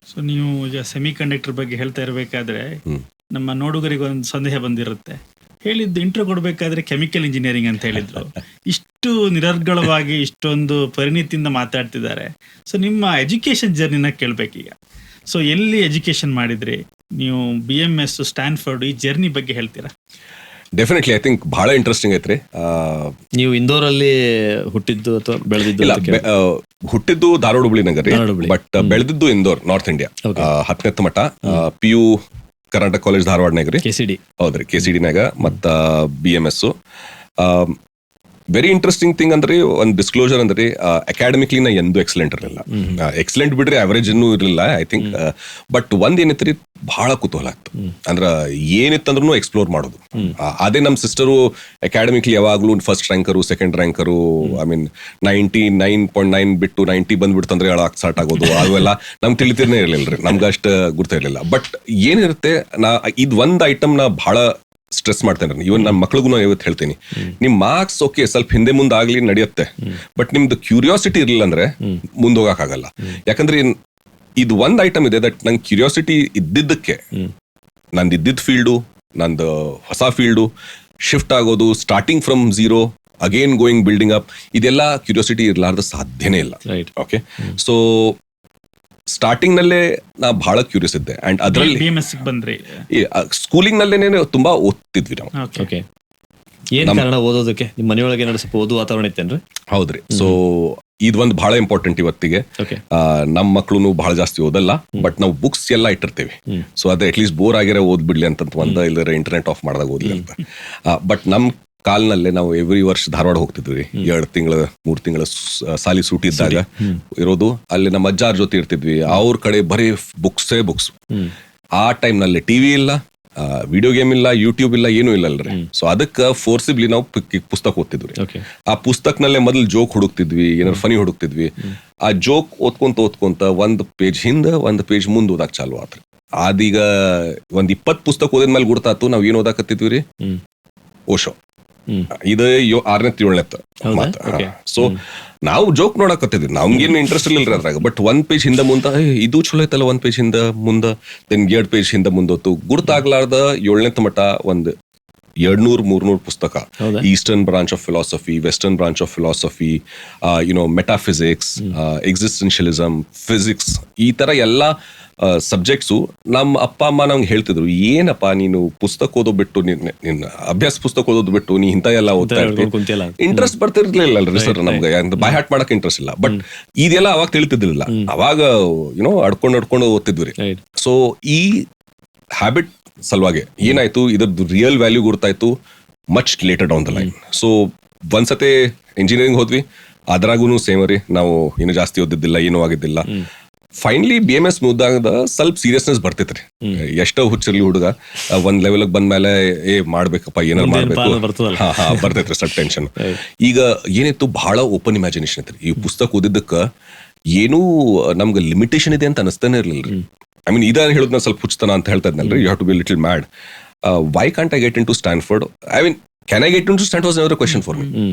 So ನೀವು ಈಗ semi conductor ಬಗ್ಗೆ ಹೇಳ್ತಾ ಇರಬೇಕಾದ್ರೆ ಹ್ಮ್. ನಮ್ಮ ನೋಡುಗರಿಗೆ ಒಂದು ಸಂದೇಹ ಬಂದಿರುತ್ತೆ. ಹೇಳಿದ್ದು ಇಂಟ್ರೋ ಕೊಡಬೇಕಾದ್ರೆ ಕೆಮಿಕಲ್ ಇಂಜಿನಿಯರಿಂಗ್ ಅಂತ ಹೇಳಿದ್ರು. ಇಷ್ಟು ನಿರರ್ಗಳವಾಗಿ ಇಷ್ಟೊಂದು ಪರಿಣಿತಿಯಿಂದ ಮಾತಾಡ್ತಿದ್ದಾರೆ. ಸೊ ನಿಮ್ಮ ಎಜುಕೇಶನ್ ಜರ್ನಿನ ಕೇಳಬೇಕೀಗ. ಸೊ ಎಲ್ಲಿ ಎಜುಕೇಶನ್ ಮಾಡಿದ್ರಿ ನೀವು? BMS, ಸ್ಟ್ಯಾನ್ಫರ್ಡ್, ಈ ಜರ್ನಿ ಬಗ್ಗೆ ಹೇಳ್ತೀರಾ? ಡೆಫಿನೆಟ್ಲಿ ಐ ಥಿಂಕ್ ಬಹಳ ಇಂಟ್ರೆಸ್ಟಿಂಗ್ ಐತ್ರಿ. ನೀವು ಇಂದೋರಲ್ಲಿ ಹುಟ್ಟಿದ್ದು ಅಥವಾ ಬೆಳೆದಿದ್ದು ಇಲ್ಲ, ಅಂತ ಕೇಳಿ- ಹುಟ್ಟಿದ್ದು ಧಾರವಾಡ ಹುಬ್ಳಿ ನಗರಿ, ಧಾರವಾಡ ಹುಬ್ಳಿ. ಬಟ್ ಬೆಳೆದಿದ್ದು ಇಂದೋರ್, ನಾರ್ತ್ ಇಂಡಿಯಾ. Okay. 10ನೇ ಮಠ PU ಕರ್ನಾಟಕ ಕಾಲೇಜ್ ಧಾರವಾಡ ನಗರಿ. KCD. ಹೌದ್ರಿ, KCD-ನಾಗ. ಮತ್ತ BMS. ವೆರಿ ಇಂಟ್ರೆಸ್ಟಿಂಗ್ ಥಿಂಗ್ ಅಂದ್ರೆ ಒಂದು ಡಿಸ್ಕ್ಲೋಜರ್ ಅಂದ್ರೆ ಅಕಾಡೆಮಿಕ್ಲಿ ನಾ ಎಂದೂ ಎಕ್ಸಲೆಂಟ್ ಇರಲಿಲ್ಲ. ಎಕ್ಸಲೆಂಟ್ ಬಿಡ್ರಿ, ಅವರೇಜ್ ಇನ್ನೂ ಇರಲಿಲ್ಲ ಐ ಥಿಂಕ್. ಬಟ್ ಒಂದ್ ಏನೈತ್ರಿ, ಬಹಳ ಕುತೂಹಲ ಆಗ್ತು. ಅಂದ್ರ ಏನಿತ್ತಂದ್ರೂ ಎಕ್ಸ್ಪ್ಲೋರ್ ಮಾಡೋದು. ಅದೇ ನಮ್ಮ ಸಿಸ್ಟರು ಅಕಾಡೆಮಿಕ್ಲಿ ಯಾವಾಗ್ಲೂ ಫಸ್ಟ್ ರ್ಯಾಂಕರು, ಸೆಕೆಂಡ್ ರ್ಯಾಂಕರು, ಐ ಮೀನ್ 99.9 ಬಿಟ್ಟು 90 ಬಂದ್ಬಿಡ್ತಂದ್ರೆ ಅಳಾಕ್ ಸ್ಟಾರ್ಟ್ ಆಗೋದು, ಅವೆಲ್ಲ ನಮ್ಗೆ ತಿಳಿತಿರ್ನೇ ಇರ್ಲಿಲ್ರಿ, ನಮ್ಗೆ ಅಷ್ಟು ಗುರ್ತಿರ್ಲಿಲ್ಲ. ಬಟ್ ಏನಿರುತ್ತೆ, ಇದ್ ಒಂದ್ ಐಟಮ್ ನಾ ಬಹಳ ಸ್ಟ್ರೆಸ್ ಮಾಡ್ತೇನೆ. ಇವನ್ ನನ್ನ ಮಕ್ಳಿಗೂ ನಾ ಇವತ್ತು ಹೇಳ್ತೀನಿ, ನಿಮ್ ಮಾರ್ಕ್ಸ್ ಓಕೆ ಸ್ವಲ್ಪ ಹಿಂದೆ ಮುಂದೆ ಆಗ್ಲಿ ನಡೆಯುತ್ತೆ, ಬಟ್ ನಿಮ್ದು ಕ್ಯೂರಿಯಾಸಿಟಿ ಇರ್ಲಿಲ್ಲ ಅಂದ್ರೆ ಮುಂದೆ ಹೋಗಕ್ಕಾಗಲ್ಲ. ಯಾಕಂದ್ರೆ ಇದು ಒಂದ್ ಐಟಮ್ ಇದೆ ದಟ್ ನಂಗೆ ಕ್ಯೂರಿಯಾಸಿಟಿ ಇದ್ದಿದ್ದಕ್ಕೆ ನಂದು ಇದ್ದಿದ್ದ ಫೀಲ್ಡು, ನಂದು ಹೊಸ ಫೀಲ್ಡು ಶಿಫ್ಟ್ ಆಗೋದು, starting from zero again going building up, ಇದೆಲ್ಲ ಕ್ಯೂರಿಯಾಸಿಟಿ ಇರ್ಲಾರ್ದ ಸಾಧ್ಯನೇ ಇಲ್ಲ. Right. ಓಕೆ, ಸೊ ಸ್ಟಾರ್ಟಿಂಗ್ ನಲ್ಲೇ ನಾ ಬಹಳ ಕ್ಯೂರಿಯಸ್ ಇದ್ದೆ. ಅಂಡ್ ಅದರಲ್ಲಿ BMS ಬಂದ್ರಿ? ಸ್ಕೂಲಿಂಗ್ ನಲ್ಲೇನೆ ತುಂಬಾ ಓದ್ತಿದ್ವಿ ನಾವು. ಓಕೆ. ಏನ್ ಕಾರಣ ಓದೋದಕ್ಕೆ? ನಿಮ್ಮ ಮನೆಯೊಳಗೆ ಏನಾದ್ರು ಸ್ವಲ್ಪ ಓದು ವಾತಾವರಣ ಇತ್ತೇನ್ರಿ? ಹೌದ್ರಿ. ಸೊ ಇದೊಂದು ಬಹಳ ಇಂಪಾರ್ಟೆಂಟ್ ಇವತ್ತಿಗೆ. ಓಕೆ. ನಮ್ಮ ಮಕ್ಳು ಬಹಳ ಜಾಸ್ತಿ ಓದಲ್ಲ, ಬಟ್ ನಾವು ಬುಕ್ಸ್ ಎಲ್ಲ ಇಟ್ಟಿರ್ತೀವಿ. ಸೊ ಅದು ಅಟ್ಲೀಸ್ಟ್ ಬೋರ್ ಆಗಿರೋ ಓದ್ಬಿಡ್ಲಿ ಅಂತ ಇಲ್ಲದ್ರೆ ಇಂಟರ್ನೆಟ್ ಆಫ್ ಮಾಡಿದಾಗ ಓದ್ಲಿ ಅಂತ. ಬಟ್ ನಮ್ ಕಾಲ್ನಲ್ಲೇ ನಾವು ಎವ್ರಿ ವರ್ಷ ಧಾರವಾಡ ಹೋಗ್ತಿದ್ವಿ. 2 ತಿಂಗಳ 3 ತಿಂಗಳ ಸಾಲಿ ಸೂಟಿ ಇದ್ದಾಗ ಇರೋದು. ಅಲ್ಲಿ ನಮ್ಮ ಅಜ್ಜಾರ ಜೊತೆ ಇರ್ತಿದ್ವಿ. ಅವ್ರ ಕಡೆ ಬರೀ ಬುಕ್ಸ್. ಆ ಟೈಮ್ ನಲ್ಲಿ ಟಿವಿ ಇಲ್ಲ, ವಿಡಿಯೋ ಗೇಮ್ ಇಲ್ಲ, ಯೂಟ್ಯೂಬ್ ಇಲ್ಲ, ಏನೂ ಇಲ್ಲ ಅಲ್ರಿ. ಸೊ ಅದಕ್ಕೆ ಫೋರ್ಸಿಬ್ಲಿ ನಾವು ಪುಸ್ತಕ ಓದ್ತಿದ್ವಿ. ಓಕೆ. ಆ ಪುಸ್ತಕನಲ್ಲೇ ಮೊದಲು ಜೋಕ್ ಹುಡುಕ್ತಿದ್ವಿ, ಏನಾರು ಫನಿ ಹುಡುಕ್ತಿದ್ವಿ. ಆ ಜೋಕ್ ಓದ್ಕೊಂತ ಒಂದ್ ಪೇಜ್ ಹಿಂದ ಒಂದ್ ಪೇಜ್ ಮುಂದ್ ಓದಾಕ್ ಚಾಲು ಆತ್ರಿ. ಅದೀಗ ಒಂದ್ 20 ಪುಸ್ತಕ ಓದಿದ್ಮೇಲೆ ಗುರ್ತಾತು ನಾವ್ ಏನ್ ಓದಾಕತ್ತಿದ್ವಿ ರೀ, ಓಶೋ. ಇದು 6ನೇ 7ನೇ ಹೌದಾ? Okay. ಸೊ ನಾವು ಜೋಕ್ ನೋಡಕತ್ತಿದ್ವಿ, ನಮ್ಗೇನು ಇಂಟ್ರೆಸ್ಟ್ ಇರ್ಲಿಲ್ಲ ಅದ್ರಾಗ. ಬಟ್ 1 ಪೇಜ್ ಹಿಂದ ಮುಂದ ಇದು ಚಲೋ ಐತಲ್ಲ, 1 ಪೇಜ್ ಹಿಂದ ಮುಂದ, ದೆನ್ 2 ಪೇಜ್ ಹಿಂದ ಮುಂದೊತ್ತು ಗುರ್ತಾಗ್ಲಾರ್ದ 7ನೇ ಮಟ್ಟ ಒಂದ್ 200-300 ಪುಸ್ತಕ. ಹೌದಾ? Eastern branch of philosophy, western branch of philosophy, metaphysics, existentialism, physics, ಈ ತರ ಎಲ್ಲ ಸಬ್ಜೆಕ್ಟ್ಸು ನಮ್ಮ ಅಪ್ಪ ಅಮ್ಮ ನಂಗೆ ಹೇಳ್ತಿದ್ರು, ಏನಪ್ಪ ನೀನು ಪುಸ್ತಕ ಓದೋ ಬಿಟ್ಟು, ನಿನ್ನ ಅಭ್ಯಾಸ ಪುಸ್ತಕ ಓದೋದು ಬಿಟ್ಟು ನೀ ಇಂಥ ಎಲ್ಲ ಓದ್ತಾ ಇರ್ತೀವಿ. ಕುಂತಿಲ್ಲ. ಇಂಟ್ರೆಸ್ಟ್ ಬರ್ತಿರ್ಲಿಲ್ಲ ಅಲ್ರಿ ಸರ್ ನಮ್ಗೆ, ಬೈ ಹಾರ್ಟ್ ಮಾಡಕ್ ಇಂಟ್ರೆಸ್ಟ್ ಇಲ್ಲ. ಬಟ್ ಇದೆಲ್ಲ ಅವಾಗ ತಿಳಿತಿದ್ದಿಲ್ಲ. ಅವಾಗ ಅಡ್ಕೊಂಡು ಓದ್ತಿದ್ವಿ. Right. ಸೊ ಈ ಹ್ಯಾಬಿಟ್ ಸಲುವಾಗಿ ಏನಾಯ್ತು, ಇದ್ರದ್ದು ರಿಯಲ್ ವ್ಯಾಲ್ಯೂ ಗೊತ್ತಾಯ್ತು much later down the line. So ಒಂದ್ಸತಿ ಇಂಜಿನಿಯರಿಂಗ್ ಹೋದ್ವಿ, ಅದ್ರಾಗೂ ಸೇಮ್ ರೀ, ನಾವು ಏನು ಜಾಸ್ತಿ ಓದಿದ್ದಿಲ್ಲ, ಏನೂ ಆಗಿದ್ದಿಲ್ಲ. ಫೈನಲಿ BMS ಮುಗ್ದಾಗ ಸ್ವಲ್ಪ ಸೀರಿಯಸ್ನೆಸ್ ಬರ್ತೈತ್ರಿ. ಎಷ್ಟೋ ಹುಚ್ಚಿರ್ಲಿ ಹುಡುಗ, ಒಂದ್ ಲೆವೆಲ್ ಬಂದ್ಮೇಲೆ ಮಾಡ್ಬೇಕಪ್ಪ, ಏನಾರು ಮಾಡ್ಬೇಕು, ಬರ್ತೈತ್ರಿ ಸ್ವಲ್ಪ ಟೆನ್ಷನ್. ಈಗ ಏನಿತ್ತು, ಬಹಳ ಓಪನ್ ಇಮ್ಯಾಜಿನೇಷನ್ ಐತ್ರಿ. ಈ ಪುಸ್ತಕ ಓದಿದ್ದಕ್ಕ ಏನೂ ನಮ್ಗೆ ಲಿಮಿಟೇಷನ್ ಇದೆ ಅಂತ ಅನಿಸ್ತಾನೆ ಇರ್ಲಿಲ್ರಿ. ಐ ಮೀನ್ ಇದನ್ನ ಹೇಳುದ್ ಸ್ವಲ್ಪ ಹುಚ್ಚತನ ಅಂತ ಹೇಳ್ತಾ ಇದ್ನಲ್ರಿ, you have to be little mad. Why can't I get into Stanford? I mean, can I get into Stanford was never a question for me.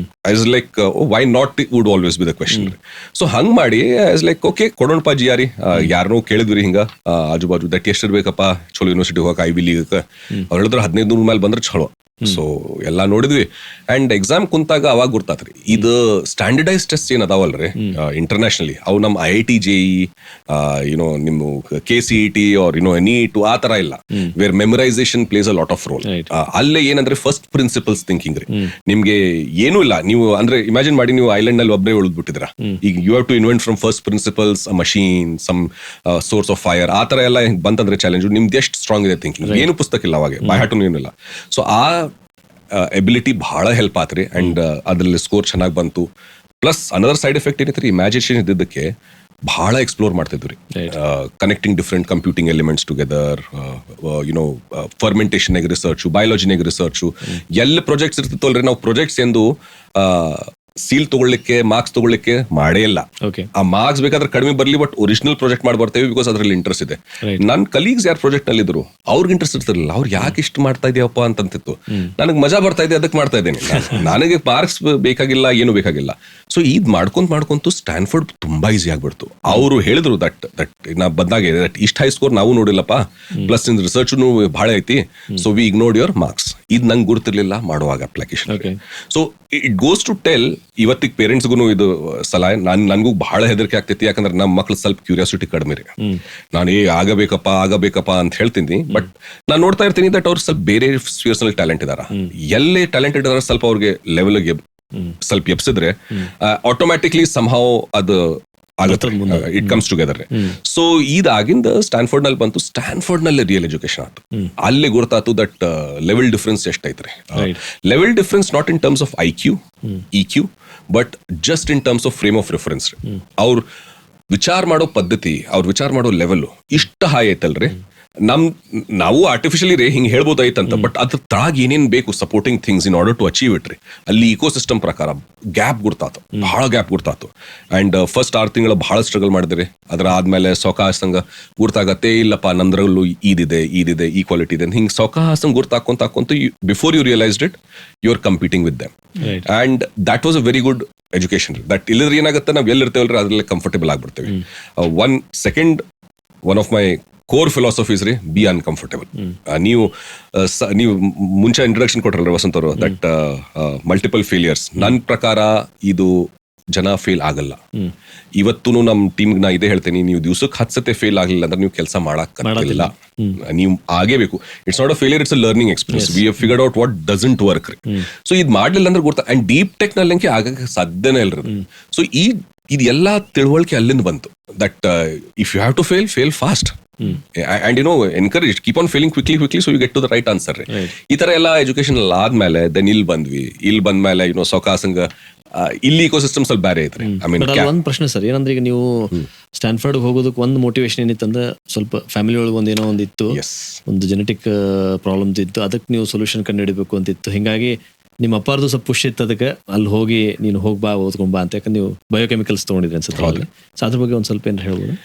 I was like, why not would always be the question. So hang ಮಾಡಿ I was like, okay, ಕೊಡೋಣಪ್ಪ GRE. ಯಾರನ್ನೋ ಕೇಳಿದ್ವಿ ಹಿಂಗ ಆಜು ಬಾಜು, that ಎಷ್ಟು ಇರ್ಬೇಕಪ್ಪ ಚಲೋ university ಹೋಗಕ್ಕೆ, ಐವಿ league. ಅವ್ರು ಹೇಳಿದ್ರು 1500 ಮೇಲೆ ಬಂದ್ರೆ ಚಲೋ. ಸೊ ಎಲ್ಲಾ ನೋಡಿದ್ವಿ. ಅಂಡ್ ಎಕ್ಸಾಮ್ ಕುಂತಾಗ ಅವಾಗ ಗೊತ್ತಾತ್ರಿ, ಇದು ಸ್ಟ್ಯಾಂಡರ್ಡೈಸ್ ಟೆಸ್ಟ್ ಏನ್ ಅದಾವಲ್ರಿ ಇಂಟರ್ನ್ಯಾಷನಲಿ, ಅವು ನಮ್ಮ IIT JEE, ನಿಮ್ಮ KCET ಆರ್ NEET ಆ ತರ ಇಲ್ಲ, where memorization plays a lot of role. ಅಲ್ಲೇ ಏನಂದ್ರೆ ಫಸ್ಟ್ ಪ್ರಿನ್ಸಿಪಲ್ಸ್ ಥಿಂಕಿಂಗ್ ರೀ. ನಿಮ್ಗೆ ಏನೂ ಇಲ್ಲ, ನೀವು ಅಂದ್ರೆ ಇಮ್ಯಾಜಿನ್ ಮಾಡಿ, ನೀವು ಐಲ್ಯಾಂಡ್ ನಲ್ಲಿ ಒಬ್ಬರೇ ಉಳಿದ್ಬಿಟ್ಟಿದ್ರ. ಈಗ you have to invent from first principles, machine, some source of fire, ಆ ತರ ಎಲ್ಲ ಬಂತಂದ್ರೆ ಚಾಲೆಂಜ್. ನಿಮ್ದು ಎಷ್ಟು ಸ್ಟ್ರಾಂಗ್ ಇದೆ ಥಿಂಕಿಂಗ್, ಏನು ಪುಸ್ತಕ ಇಲ್ಲ ಅವಾಗ, ಬೈ ಹಾರ್ಟ್ ಏನೂ ಇಲ್ಲ. ಸೊ ಆ ಎಬಿಲಿಟಿ ಬಹಳ ಹೆಲ್ಪ್ ಆತ್ರಿ. ಅಂಡ್ ಅದ್ರಲ್ಲಿ ಸ್ಕೋರ್ ಚೆನ್ನಾಗಿ ಬಂತು. ಪ್ಲಸ್ ಅನದರ್ ಸೈಡ್ ಎಫೆಕ್ಟ್ ಏನೈತ್ರಿ, ಇಮ್ಯಾಜಿನೇಷನ್ ಇದ್ದಿದ್ದಕ್ಕೆ ಬಹಳ ಎಕ್ಸ್ಪ್ಲೋರ್ ಮಾಡ್ತಿದ್ವಿ. Connecting different computing elements together, fermentation research, ಬಯಾಲಜಿನಾಗ ರಿಸರ್ಚು, ಎಲ್ಲ ಪ್ರಾಜೆಕ್ಟ್ಸ್ ಇರ್ತಿತ್ತು ಅಲ್ರಿ. ನಾವು ಪ್ರಾಜೆಕ್ಟ್ಸ್ ಎಂದು ಸೀಲ್ ತಗೊಳ್ಳಿಕ್ಕೆ ಮಾರ್ಕ್ಸ್ ತಗೊಳ್ಳಿಕ್ಕೆ ಮಾಡೇ ಇಲ್ಲ. ಓಕೆ. ಆ ಮಾರ್ಕ್ಸ್ ಬೇಕಾದ್ರೆ ಕಡಿಮೆ ಬರ್ಲಿ, ಬಟ್ ಒರಿಜಿನಲ್ ಪ್ರಾಜೆಕ್ಟ್ ಮಾಡಿ ಬರ್ತೇವೆ ಬಿಕಾಸ್ ಅದ್ರಲ್ಲಿ ಇಂಟ್ರೆಸ್ಟ್ ಇದೆ. ನನ್ನ ಕಲೀಗ್ಸ್ ಯಾರು ಪ್ರಾಜೆಕ್ಟ್ ನಲ್ಲಿ ಇದ್ರು ಅವ್ರಿಗೆ ಇಂಟ್ರೆಸ್ಟ್ ಇರ್ತಿರ್ಲಿಲ್ಲ. ಅವ್ರು ಯಾಕೆ ಇಷ್ಟು ಮಾಡ್ತಾ ಇದೆಯಪ್ಪ ಅಂತಂತಿತ್ತು. ನನಗೆ ಮಜಾ ಬರ್ತಾ ಇದೆ, ಅದಕ್ಕೆ ಮಾಡ್ತಾ ಇದ್ದೇನೆ. ನನಗೆ ಮಾರ್ಕ್ಸ್ ಬೇಕಾಗಿಲ್ಲ, ಏನು ಬೇಕಾಗಿಲ್ಲ. ಸೊ ಇದ್ ಮಾಡ್ಕೊಂತು ಸ್ಟ್ಯಾನ್ಫೋರ್ಡ್ ತುಂಬಾ ಈಸಿ ಆಗ್ಬಿಡ್ತು. ಅವರು ಹೇಳಿದ್ರು ದಟ್ ನಾ ಬಂದಾಗ ದಟ್ ಇಷ್ಟ ಹೈ ಸ್ಕೋರ್ ನಾವು ನೋಡಿಲ್ಲಪ್ಪ, ಪ್ಲಸ್ ಇನ್ ರಿಸರ್ಚ್ ಬಹಳ ಐತಿ, so we ignored your marks. ಇದ್ ನಂಗೆ ಗುರ್ತಿರ್ಲಿಲ್ಲ ಮಾಡುವಾಗ application. So it goes to tell ಇವತ್ತಿಗೆ ಪೇರೆಂಟ್ಸ್ಗೂ ಇದು ಸಲಹೆ. ನನ್ಗೂ ಬಹಳ ಹೆದರಿಕೆ ಆಗ್ತೈತಿ, ಯಾಕಂದ್ರೆ ನಮ್ಮ ಮಕ್ಳು ಸ್ವಲ್ಪ ಕ್ಯೂರಿಯಾಸಿಟಿ ಕಡಿಮೆ ರೀ. ನಾನು ಆಗಬೇಕಪ್ಪ ಅಂತ ಹೇಳ್ತೀನಿ, ಬಟ್ ನಾನು ನೋಡ್ತಾ ಇರ್ತೀನಿ ದಟ್ ಅವ್ರು ಸ್ವಲ್ಪ ಬೇರೆ ಸ್ಪಿಯರ್ಸ್ ನಲ್ಲಿ ಟ್ಯಾಲೆಂಟ್ ಇದಾರ. ಎಲ್ಲೇ ಟ್ಯಾಲೆಂಟ್ ಇದಾರ ಸ್ವಲ್ಪ ಅವ್ರಿಗೆ ಲೆವೆಲ್ಗೆ ಸ್ವಲ್ಪ ಎಪ್ಸಿದ್ರೆ ಆಟೋಮ್ಯಾಟಿಕ್ಲಿ ಸಂಹೌ ಅದು ಆಗುತ್ತೆ, ಇಟ್ ಕಮ್ಸ್ ಟುಗೆದರ್. ಸೊ ಇದಾಗಿಂದ ಸ್ಟ್ಯಾನ್ಫೋರ್ಡ್ ನಲ್ಲಿ ಬಂತು. ಸ್ಟ್ಯಾನ್ಫೋರ್ಡ್ ನಲ್ಲಿ ರಿಯಲ್ ಎಜುಕೇಶನ್ ಆಯ್ತು. ಅಲ್ಲಿ ಗೊತ್ತಾಯ್ತು ದಟ್ ಲೆವೆಲ್ ಡಿಫರೆನ್ಸ್ ಎಷ್ಟೈತ್ರಿ. Level difference not in terms of IQ, EQ, but just in terms of frame of reference. ಅವ್ರ ವಿಚಾರ ಮಾಡೋ ಪದ್ಧತಿ, ಅವ್ರ ವಿಚಾರ ಮಾಡೋ ಲೆವೆಲ್ ಇಷ್ಟ ಹೈ ಐತಲ್ರಿ. ನಾವು ಆರ್ಟಿಫಿಷಿಯಲಿ ರೀ ಹಿಂಗೆ ಹೇಳ್ಬೋದಾಯ್ತಂತ, ಬಟ್ ಅದ್ರ ತಳಗ ಏನೇನ್ ಬೇಕು supporting things in order to achieve it ರೀ. ಅಲ್ಲಿ ಇಕೋ ಸಿಸ್ಟಮ್ ಪ್ರಕಾರ ಗ್ಯಾಪ್ ಗುರ್ತಾತು, ಬಹಳ ಗ್ಯಾಪ್ ಗುರ್ತಾತು. ಅಂಡ್ ಫಸ್ಟ್ 6 ತಿಂಗಳು ಬಹಳ ಸ್ಟ್ರಗಲ್ ಮಾಡಿದ್ರಿ. ಅದ್ರ ಆದ್ಮೇಲೆ ಸೌಕಾಸಂಗ ಗುರ್ತಾಗತ್ತೆ, ಇಲ್ಲಪ್ಪ ನಮ್ದ್ರಲ್ಲೂ ಈದಿದೆ ಈ ಕ್ವಾಲಿಟಿ ಇದೆ, ಹಿಂಗೆ ಸೌಕಾಸಂಗ ಗುರ್ತಾಕೊಂತ before you realised it you are competing with them. And that was a very good education. That ಇಲ್ಲದ್ರೆ ಏನಾಗುತ್ತೆ, ನಾವು ಎಲ್ಲಿರ್ತೇವಲ್ರಿ ಅದ್ರಲ್ಲಿ ಕಂಫರ್ಟೇಬಲ್ ಆಗ್ಬಿಡ್ತೇವೆ. One of my core philosophies ರೀ, ಬಿ ಅನ್ಕಂಫರ್ಟೇಬಲ್. ನೀವು ಮುಂಚೆ ಇಂಟ್ರಡಕ್ಷನ್ ಕೊಟ್ರಲ್ರಿ ವಸಂತ್ ಅವರು, ದಟ್ ಮಲ್ಟಿಪಲ್ ಫೇಲಿಯರ್ಸ್. ನನ್ನ ಪ್ರಕಾರ ಇದು ಜನ ಫೇಲ್ ಆಗಲ್ಲ. ಇವತ್ತು ನಮ್ ಟೀಮ್ ನಾ ಇದೇ ಹೇಳ್ತೇನೆ, ನೀವು ದಿವ್ಸಕ್ಕೆ 10 ಸತಿ ಫೇಲ್ ಆಗ್ಲಿಲ್ಲ ಅಂದ್ರೆ ನೀವು ಕೆಲಸ ಮಾಡಕ್ಕಾಗಲ್ಲ. ನೀವು ಆಗೇಬೇಕು. It's not a failure, it's a learning experience. We have figured out what doesn't work ರೀ. ಸೊ ಇದ್ ಮಾಡ್ಲಿಲ್ಲ ಅಂದ್ರೆ ಗೊತ್ತಾ. ಅಂಡ್ ಡೀಪ್ ಟೆಕ್ ನಲ್ಲಿ ಆಗಕ್ಕೆ ಸಾಧ್ಯನೇ ಇಲ್ರಿ. ಸೊ ಇದೆಲ್ಲ ತಿಳುವಳಿಕೆ ಅಲ್ಲಿಂದ ಬಂತು. That if you have to fail fast. And encourage, keep on failing quickly so you get to the right answer. ಈ ತರ ಎಲ್ಲ ಎಜುಕೇಶನ್ ಆದ್ಮೇಲೆ ದೆನ್ ಇಲ್ಲಿ ಬಂದ್ಮೇಲೆ ಸೌಕಾಸಂಗ ಇಲ್ಲಿ ಇಕೋ ಸಿಸ್ಟಮ್ ಸ್ವಲ್ಪ ಬೇರೆ ಐತ್ರಿ. ಐ ಮೀನ್ ಒಂದ್ ಪ್ರಶ್ನೆ ಸರ್, ಏನಂದ್ರೆ ಈಗ ನೀವು ಸ್ಟ್ಯಾನ್ಫರ್ಡ್ ಹೋಗೋದಕ್ಕೆ ಒಂದು ಮೋಟಿವೇಶನ್ ಏನಿತ್ತಂದ್ರೆ ಸ್ವಲ್ಪ ಫ್ಯಾಮಿಲಿ ಒಳಗೆ ಒಂದೇನೋ ಒಂದಿತ್ತು, ಒಂದು ಜೆನೆಟಿಕ್ ಪ್ರಾಬ್ಲಮ್ ಇತ್ತು, ಅದಕ್ಕೆ ನೀವು ಸೊಲ್ಯೂಷನ್ ಕಂಡು ಹಿಡಿಬೇಕು ಅಂತಿತ್ತು. ಹಿಂಗಾಗಿ ನಿಮ್ಮ ಅಪ್ಪಾರ್ದು ಸ್ವಲ್ಪ ಪುಷ್ ಇತ್ತು, ಅದಕ್ಕೆ ಅಲ್ಲಿ ಹೋಗಿ ನೀನು ಹೋಗ್ಬಾ ಓದ್ಕೊಂಬಾ ಅಂತ. ಯಾಕಂದ್ರೆ ನೀವು ಬಯೋಕೆಮಿಕಲ್ಸ್ ತಗೊಂಡಿದ್ರಿ ಅನ್ಸುತ್ತೆ. ಸೊ ಅದ್ರ ಬಗ್ಗೆ ಒಂದ್ ಸ್ವಲ್ಪ ಏನ್ ಹೇಳ್ಬೋದು?